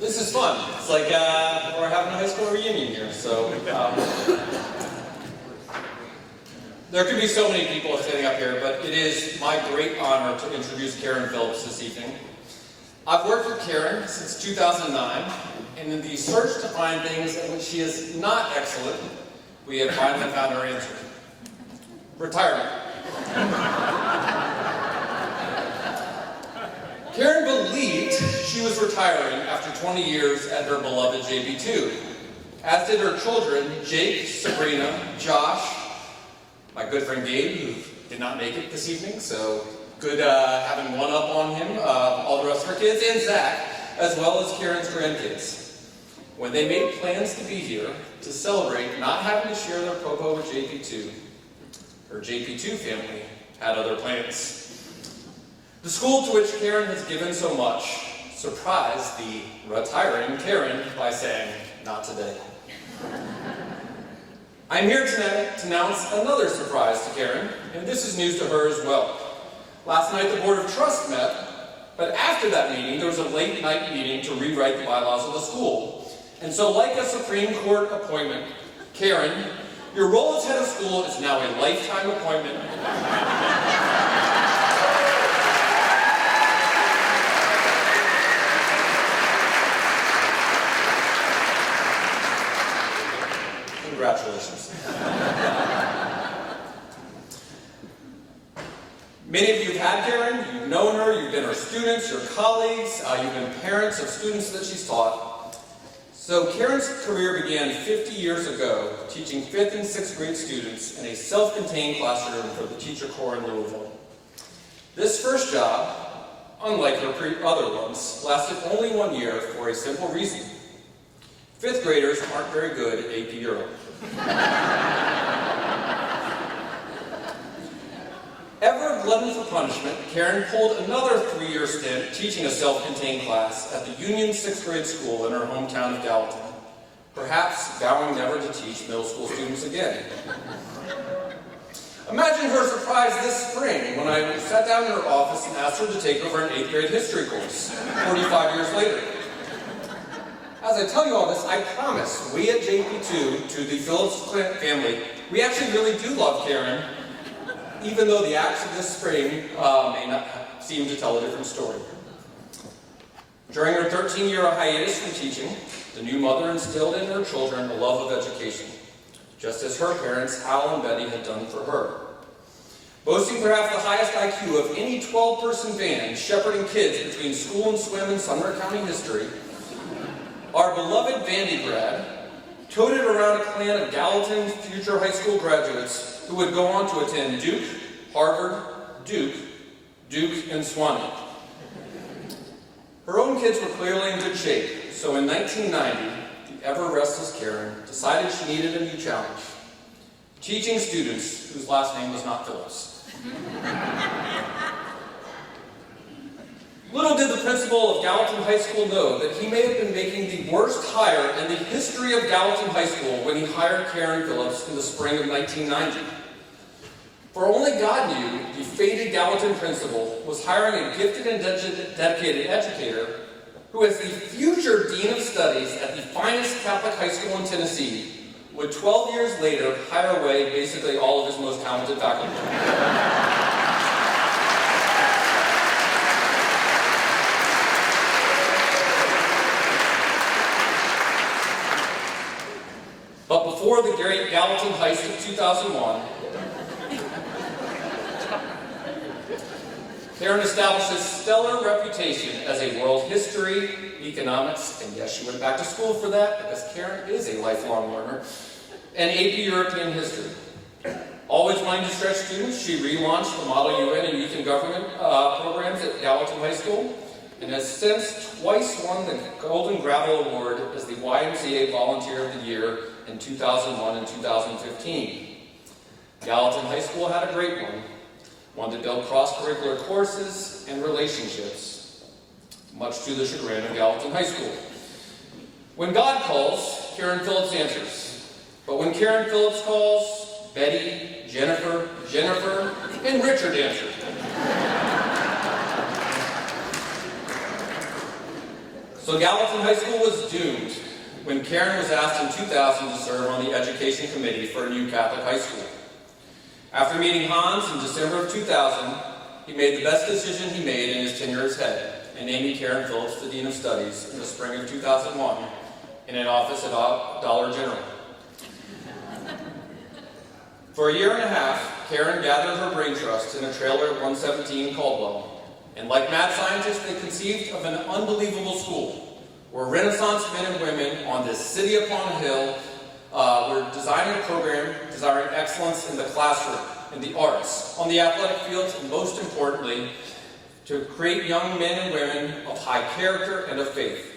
This is fun. It's like we're having a high school reunion here. So there could be so many people standing up here, but it is my great honor to introduce Karen Phillips this evening. I've worked with Karen since 2009, and in the search to find things in which she is not excellent, we have finally found her answer. Retirement. Karen believed she was retiring after 20 years at her beloved JP2, as did her children, Jake, Sabrina, Josh, my good friend Gabe, who did not make it this evening, so good having one up on him, all the rest of her kids, and Zach, as well as Karen's grandkids. When they made plans to be here to celebrate not having to share their popo with JP2, her JP2 family had other plans. The school to which Karen has given so much surprised the retiring Karen by saying, "Not today." I'm here tonight to announce another surprise to Karen, and this is news to her as well. Last night the Board of Trust met, but after that meeting there was a late night meeting to rewrite the bylaws of the school. And so like a Supreme Court appointment, Karen, your role as head of school is now a lifetime appointment. Congratulations. Many of you have had Karen, you've known her, you've been her students, your colleagues, you've been parents of students that she's taught. So Karen's career began 50 years ago, teaching 5th and 6th grade students in a self-contained classroom for the Teacher Corps in Louisville. This first job, unlike her other ones, lasted only 1 year for a simple reason. 5th graders aren't very good at AP Euro. Ever glutton for punishment, Karen pulled another 3-year stint teaching a self-contained class at the Union 6th grade school in her hometown of Gallatin, perhaps vowing never to teach middle school students again. Imagine her surprise this spring when I sat down in her office and asked her to take over an 8th grade history course, 45 years later. As I tell you all this, I promise we at JP2, to the Phillips family, we actually really do love Karen, even though the acts of this spring may not seem to tell a different story. During her 13-year hiatus from teaching, the new mother instilled in her children a love of education, just as her parents, Hal and Betty, had done for her. Boasting perhaps the highest IQ of any 12-person band shepherding kids between school and swim in Sumner County history, our beloved Vandy grad toted around a clan of Gallatin future high school graduates who would go on to attend Duke, Harvard, Duke, and Swanee. Her own kids were clearly in good shape, so in 1990, the ever-restless Karen decided she needed a new challenge: teaching students whose last name was not Phillips. Little did the principal of Gallatin High School know that he may have been making the worst hire in the history of Gallatin High School when he hired Karen Phillips in the spring of 1990. For only God knew the fated Gallatin principal was hiring a gifted and dedicated educator who, as the future Dean of Studies at the finest Catholic high school in Tennessee, would 12 years later hire away basically all of his most talented faculty. But before the great Gallatin heist of 2001, Karen established a stellar reputation as a world history, economics, and yes, she went back to school for that because Karen is a lifelong learner, and AP European history. Always wanting to stretch students, she relaunched the Model UN and Youth in Government programs at Gallatin High School, and has since twice won the Golden Gravel Award as the YMCA Volunteer of the Year in 2001 and 2015. Gallatin High School had a great one to build cross-curricular courses and relationships, much to the chagrin of Gallatin High School. When God calls, Karen Phillips answers. But when Karen Phillips calls, Betty, Jennifer, and Richard answer. So Gallatin High School was doomed when Karen was asked in 2000 to serve on the education committee for a new Catholic high school. After meeting Hans in December of 2000, he made the best decision he made in his tenure as head, and naming Karen Phillips the Dean of Studies in the spring of 2001 in an office at Dollar General. For a year and a half, Karen gathered her brain trust in a trailer at 117 Caldwell. And like mad scientists, they conceived of an unbelievable school where Renaissance men and women on this city upon a hill were designing a program desiring excellence in the classroom, in the arts, on the athletic fields, and most importantly, to create young men and women of high character and of faith.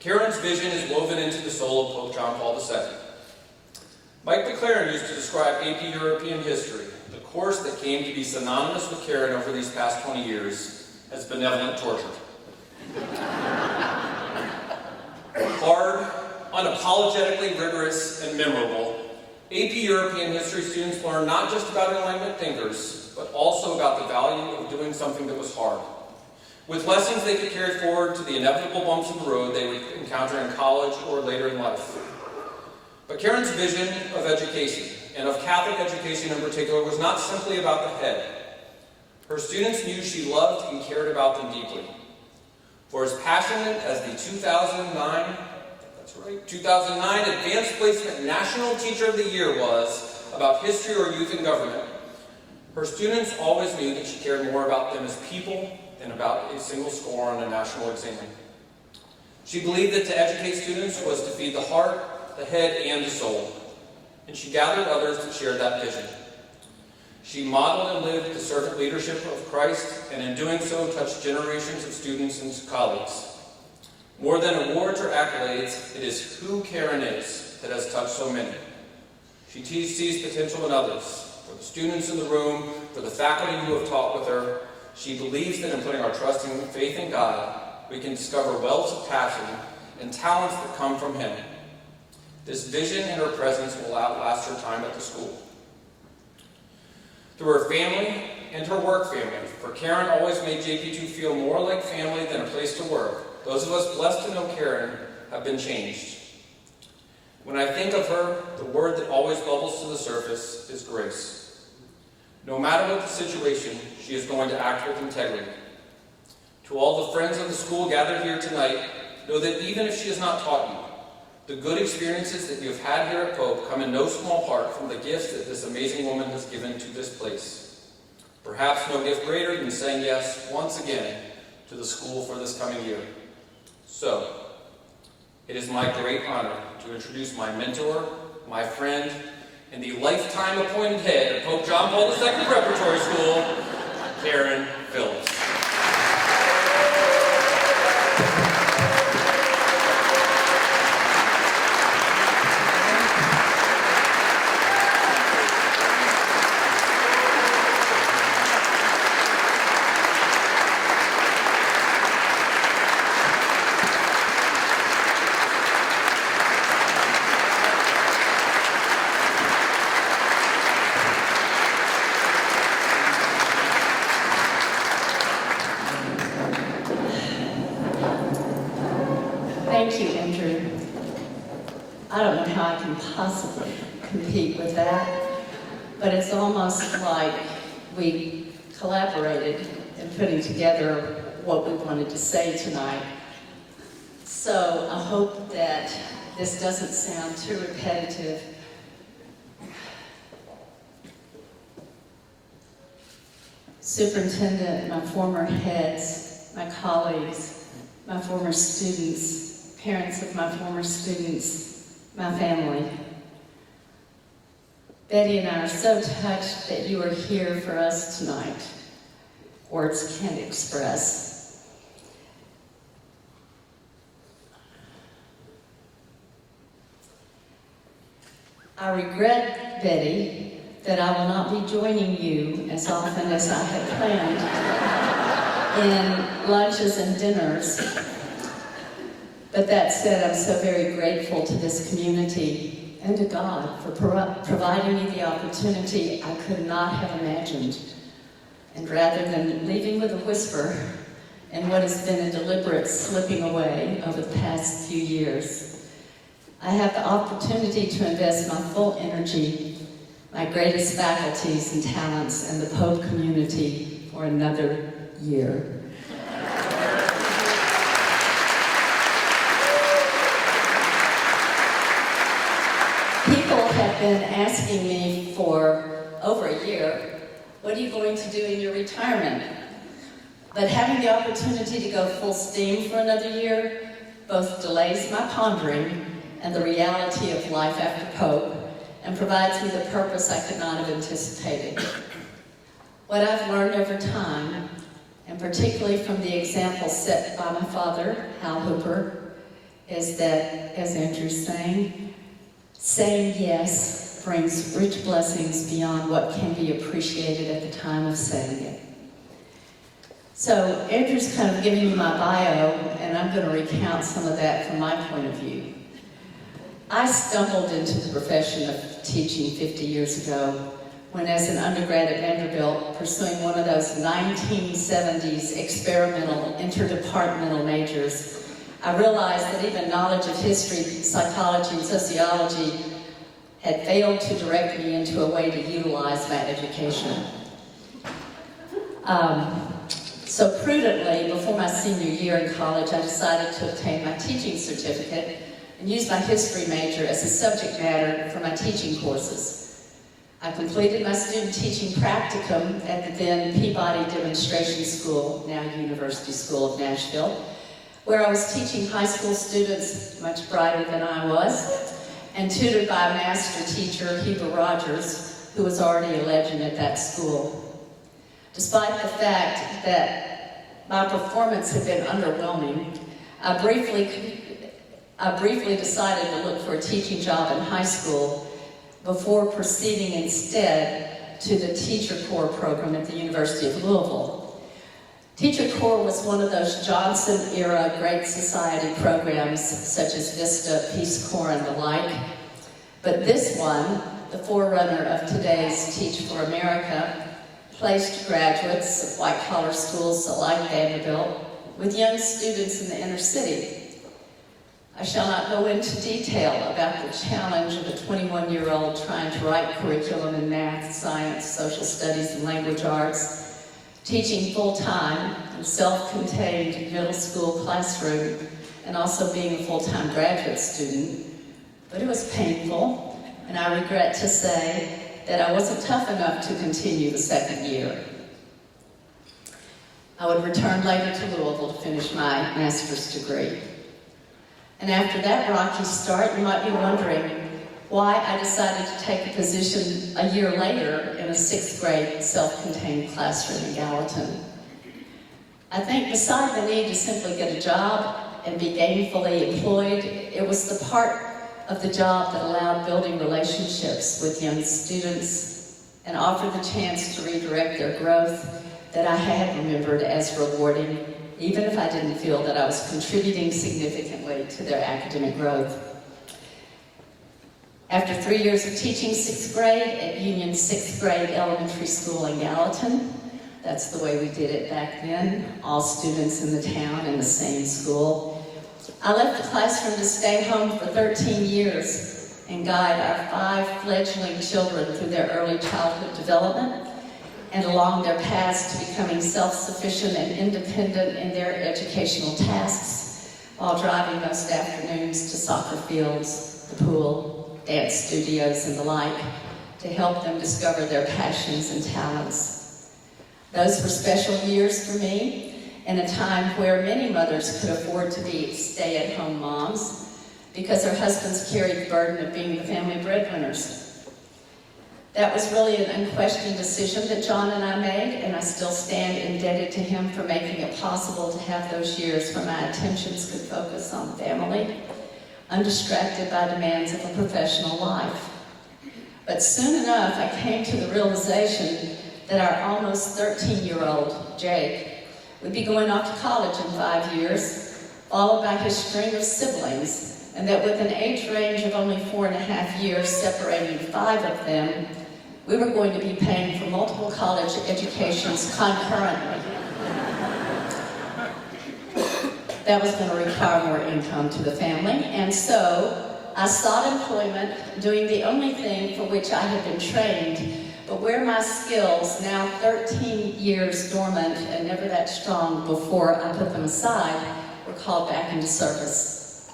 Karen's vision is woven into the soul of Pope John Paul II. Mike McLaren used to describe AP European history, the course that came to be synonymous with Karen over these past 20 years, as benevolent torture. Hard, unapologetically rigorous, and memorable, AP European history students learn not just about Enlightenment thinkers, but also about the value of doing something that was hard, with lessons they could carry forward to the inevitable bumps in the road they would encounter in college or later in life. But Karen's vision of education, and of Catholic education in particular, was not simply about the head. Her students knew she loved and cared about them deeply. For as passionate as the 2009 Advanced Placement National Teacher of the Year was about history or youth in government, her students always knew that she cared more about them as people than about a single score on a national exam. She believed that to educate students was to feed the heart, the head, and the soul, and she gathered others that shared that vision. She modeled and lived the servant leadership of Christ, and in doing so touched generations of students and colleagues. More than awards or accolades, it is who Karen is that has touched so many. She sees potential in others, for the students in the room, for the faculty who have taught with her. She believes that in putting our trust and faith in God, we can discover wells of passion and talents that come from Him. This vision and her presence will outlast her time at the school. Through her family and her work family, for Karen always made JP2 feel more like family than a place to work. Those of us blessed to know Karen have been changed. When I think of her, the word that always bubbles to the surface is grace. No matter what the situation, she is going to act with integrity. To all the friends of the school gathered here tonight, know that even if she has not taught you, the good experiences that you have had here at Pope come in no small part from the gifts that this amazing woman has given to this place. Perhaps no gift greater than saying yes once again to the school for this coming year. So, it is my great honor to introduce my mentor, my friend, and the lifetime appointed head of Pope John Paul II Preparatory School, Karen Phillips. Thank you, Andrew. I don't know how I can possibly compete with that, but it's almost like we collaborated in putting together what we wanted to say tonight. So I hope that this doesn't sound too repetitive. Superintendent, my former heads, my colleagues, my former students, parents of my former students, my family. Betty and I are so touched that you are here for us tonight. Words can't express. I regret, Betty, that I will not be joining you as often as I had planned in lunches and dinners. But that said, I'm so very grateful to this community and to God for providing me the opportunity I could not have imagined. And rather than leaving with a whisper in what has been a deliberate slipping away over the past few years. I have the opportunity to invest my full energy, my greatest faculties and talents in the Pope community for another year. People have been asking me for over a year, what are you going to do in your retirement? But having the opportunity to go full steam for another year both delays my pondering and the reality of life after Pope and provides me the purpose I could not have anticipated. What I've learned over time, and particularly from the example set by my father, Hal Hooper, is that, as Andrew's saying yes brings rich blessings beyond what can be appreciated at the time of saying it. So Andrew's kind of giving you my bio, and I'm going to recount some of that from my point of view. I stumbled into the profession of teaching 50 years ago when, as an undergrad at Vanderbilt, pursuing one of those 1970s experimental interdepartmental majors, I realized that even knowledge of history, psychology, and sociology had failed to direct me into a way to utilize my education. So prudently, before my senior year in college, I decided to obtain my teaching certificate and use my history major as a subject matter for my teaching courses. I completed my student teaching practicum at the then Peabody Demonstration School, now University School of Nashville, where I was teaching high school students much brighter than I was, and tutored by a master teacher, Heber Rogers, who was already a legend at that school. Despite the fact that my performance had been underwhelming, I briefly decided to look for a teaching job in high school before proceeding instead to the Teacher Corps program at the University of Louisville. Teacher Corps was one of those Johnson-era Great Society programs such as Vista, Peace Corps, and the like. But this one, the forerunner of today's Teach for America, placed graduates of white-collar schools like Vanderbilt with young students in the inner city. I shall not go into detail about the challenge of a 21-year-old trying to write curriculum in math, science, social studies, and language arts, teaching full-time in a self-contained middle school classroom, and also being a full-time graduate student. But it was painful, and I regret to say that I wasn't tough enough to continue the second year. I would return later to Louisville to finish my master's degree. And after that rocky start, you might be wondering why I decided to take a position a year later in a 6th grade self-contained classroom in Gallatin. I think beside the need to simply get a job and be gainfully employed, it was the part of the job that allowed building relationships with young students and offered the chance to redirect their growth that I had remembered as rewarding, even if I didn't feel that I was contributing significantly to their academic growth. After 3 years of teaching 6th grade at Union 6th grade elementary school in Gallatin, that's the way we did it back then, all students in the town in the same school, I left the classroom to stay home for 13 years and guide our 5 fledgling children through their early childhood development and along their paths to becoming self-sufficient and independent in their educational tasks while driving most afternoons to soccer fields, the pool, dance studios, and the like to help them discover their passions and talents. Those were special years for me, in a time where many mothers could afford to be stay-at-home moms because their husbands carried the burden of being the family breadwinners. That was really an unquestioned decision that John and I made, and I still stand indebted to him for making it possible to have those years where my attentions could focus on family, undistracted by demands of a professional life. But soon enough, I came to the realization that our almost 13-year-old, Jake, would be going off to college in 5 years, followed by his string of siblings, and that with an age range of only 4.5 years separating 5 of them, we were going to be paying for multiple college educations concurrently. that was going to require more income to the family. And so I sought employment doing the only thing for which I had been trained, but where my skills, now 13 years dormant and never that strong before I put them aside, were called back into service.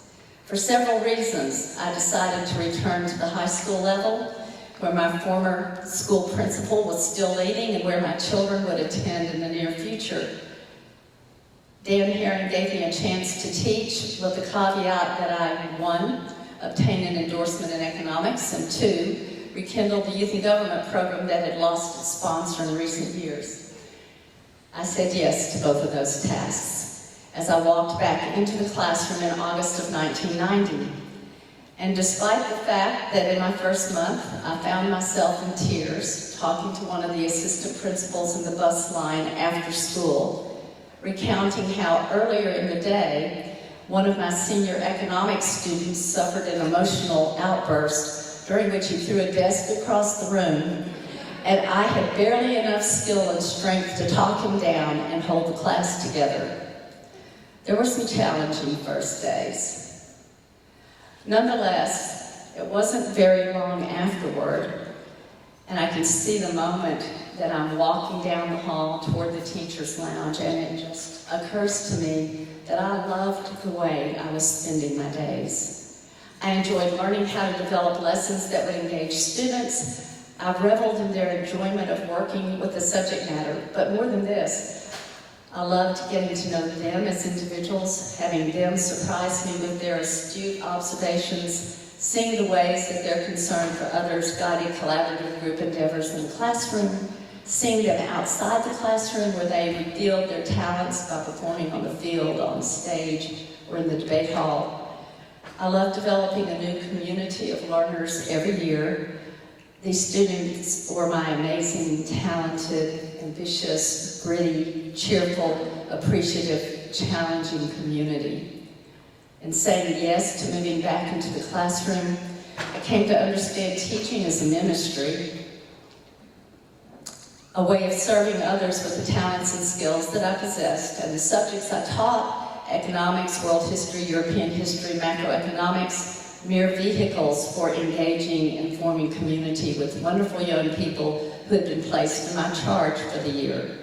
For several reasons, I decided to return to the high school level, where my former school principal was still leading and where my children would attend in the near future. Dan Herring gave me a chance to teach with the caveat that I, one, obtain an endorsement in economics, and two, rekindle the youth and government program that had lost its sponsor in recent years. I said yes to both of those tasks as I walked back into the classroom in August of 1990. And despite the fact that in my first month I found myself in tears talking to one of the assistant principals in the bus line after school, recounting how earlier in the day one of my senior economics students suffered an emotional outburst during which he threw a desk across the room, and I had barely enough skill and strength to talk him down and hold the class together. There were some challenging first days. Nonetheless, it wasn't very long afterward, and I can see the moment that I'm walking down the hall toward the teacher's lounge, and it just occurs to me that I loved the way I was spending my days. I enjoyed learning how to develop lessons that would engage students. I reveled in their enjoyment of working with the subject matter, but more than this, I loved getting to know them as individuals, having them surprise me with their astute observations, seeing the ways that their concern for others guided collaborative group endeavors in the classroom, seeing them outside the classroom where they revealed their talents by performing on the field, on stage, or in the debate hall. I love developing a new community of learners every year. These students were my amazing, talented, ambitious, gritty, cheerful, appreciative, challenging community. In saying yes to moving back into the classroom, I came to understand teaching as a ministry, a way of serving others with the talents and skills that I possessed, and the subjects I taught, economics, world history, European history, macroeconomics, mere vehicles for engaging and forming community with wonderful young people who had been placed in my charge for the year.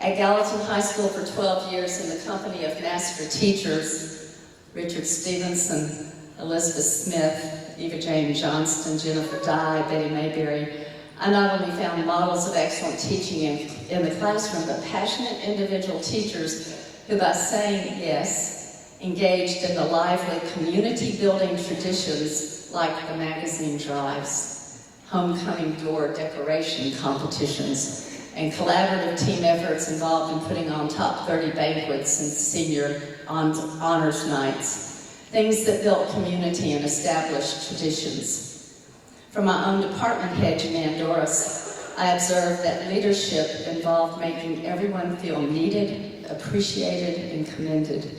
At Gallatin High School for 12 years in the company of master teachers, Richard Stevenson, Elizabeth Smith, Eva Jane Johnston, Jennifer Dye, Betty Mayberry, I not only found models of excellent teaching in the classroom, but passionate individual teachers who, by saying yes, engaged in the lively community-building traditions like the magazine drives, homecoming door decoration competitions, and collaborative team efforts involved in putting on top 30 banquets and senior honors nights, things that built community and established traditions. From my own department head, Janine Doris, I observed that leadership involved making everyone feel needed, appreciated, and commended.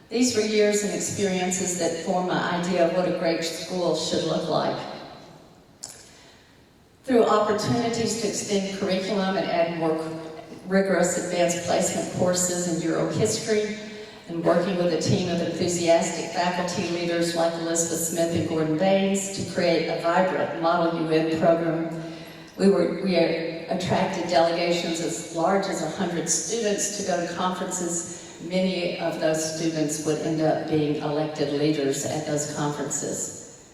These were years and experiences that formed my idea of what a great school should look like. Through opportunities to extend curriculum and add more rigorous advanced placement courses in Euro history, and working with a team of enthusiastic faculty leaders like Elizabeth Smith and Gordon Baines to create a vibrant Model UN program, we attracted delegations as large as 100 students to go to conferences. Many of those students would end up being elected leaders at those conferences.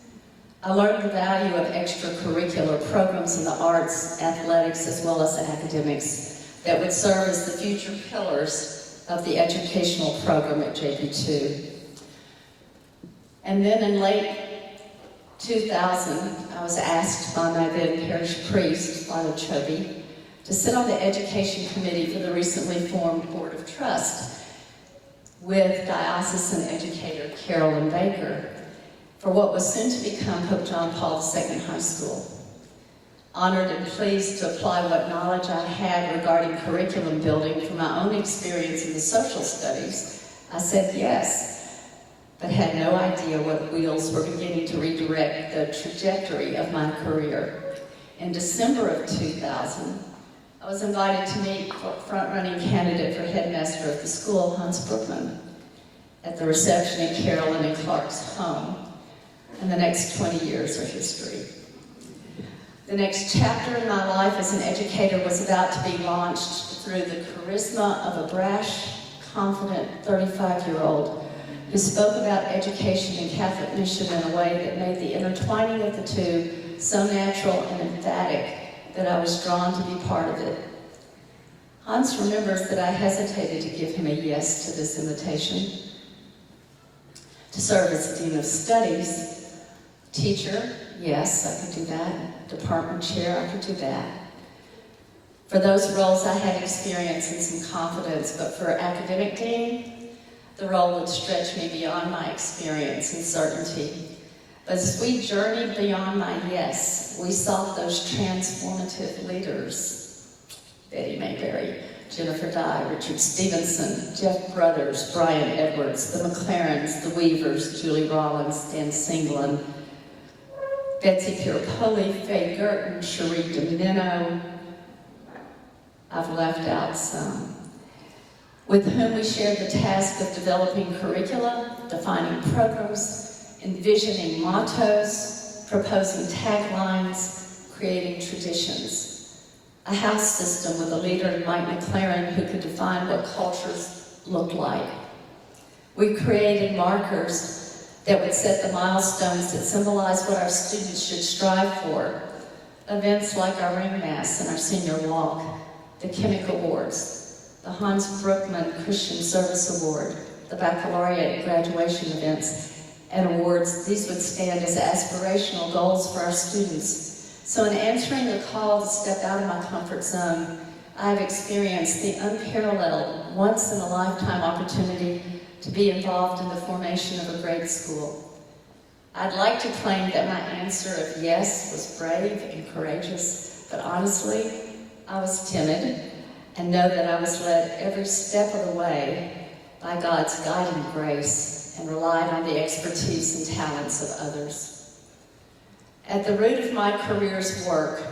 I learned the value of extracurricular programs in the arts, athletics, as well as academics that would serve as the future pillars of the educational program at JP2. And then in late 2000, I was asked by my then parish priest, Father Choby, to sit on the education committee for the recently formed Board of Trust with diocesan educator Carolyn Baker for what was soon to become Pope John Paul II High School. Honored and pleased to apply what knowledge I had regarding curriculum building from my own experience in the social studies, I said yes, but had no idea what wheels were beginning to redirect the trajectory of my career. In December of 2000, I was invited to meet front-running candidate for headmaster of the school, Hans Brookman, at the reception in Carolyn and Clark's home, and the next 20 years are history. The next chapter in my life as an educator was about to be launched through the charisma of a brash, confident 35-year-old who spoke about education and Catholic mission in a way that made the intertwining of the two so natural and emphatic that I was drawn to be part of it. Hans remembers that I hesitated to give him a yes to this invitation. To serve as Dean of Studies, teacher, yes, I could do that. Department chair, I could do that. For those roles, I had experience and some confidence, but for academic dean, the role would stretch me beyond my experience and certainty. But as we journeyed beyond my yes, we sought those transformative leaders. Betty Mayberry, Jennifer Dye, Richard Stevenson, Jeff Brothers, Brian Edwards, the McLarens, the Weavers, Julie Rollins, Dan Singlin, Betsy Pierpoli, Faye Gerton, Cherie Domino. I've left out some. With whom we shared the task of developing curricula, defining programs, envisioning mottos, proposing taglines, creating traditions. A house system with a leader in Mike McLaren who could define what cultures looked like. We created markers that would set the milestones that symbolize what our students should strive for. Events like our ring mass and our senior walk, the Chemic Awards, the Hans Brookman Christian Service Award, the baccalaureate graduation events, and awards. These would stand as aspirational goals for our students. So in answering the call to step out of my comfort zone, I've experienced the unparalleled, once-in-a-lifetime opportunity to be involved in the formation of a great school. I'd like to claim that my answer of yes was brave and courageous, but honestly, I was timid and know that I was led every step of the way by God's guiding grace and relied on the expertise and talents of others. At the root of my career's work,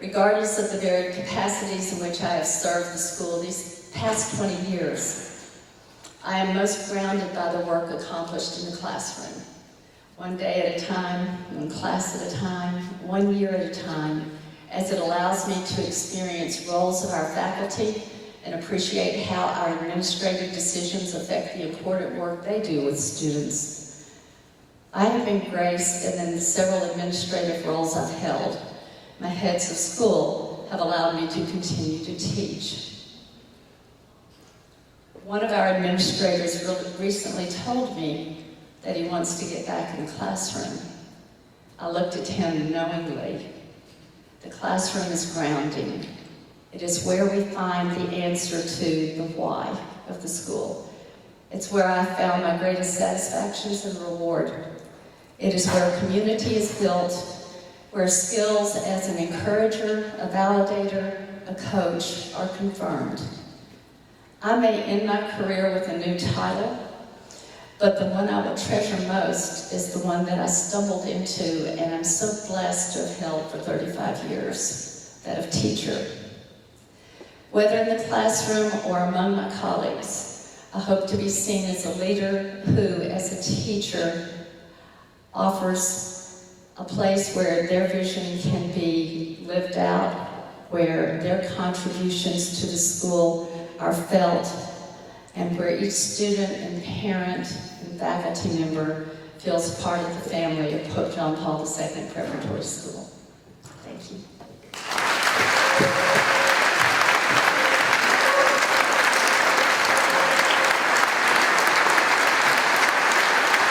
regardless of the varied capacities in which I have served the school these past 20 years, I am most grounded by the work accomplished in the classroom. One day at a time, one class at a time, 1 year at a time, as it allows me to experience roles of our faculty and appreciate how our administrative decisions affect the important work they do with students. I have been graced and in the several administrative roles I've held, my heads of school have allowed me to continue to teach. One of our administrators recently told me that he wants to get back in the classroom. I looked at him knowingly. The classroom is grounding. It is where we find the answer to the why of the school. It's where I found my greatest satisfactions and reward. It is where community is built, where skills as an encourager, a validator, a coach are confirmed. I may end my career with a new title, but the one I will treasure most is the one that I stumbled into and I'm so blessed to have held for 35 years, that of teacher. Whether in the classroom or among my colleagues, I hope to be seen as a leader who, as a teacher, offers a place where their vision can be lived out, where their contributions to the school are felt, and where each student and parent and faculty member feels part of the family of Pope John Paul II Preparatory School. Thank you.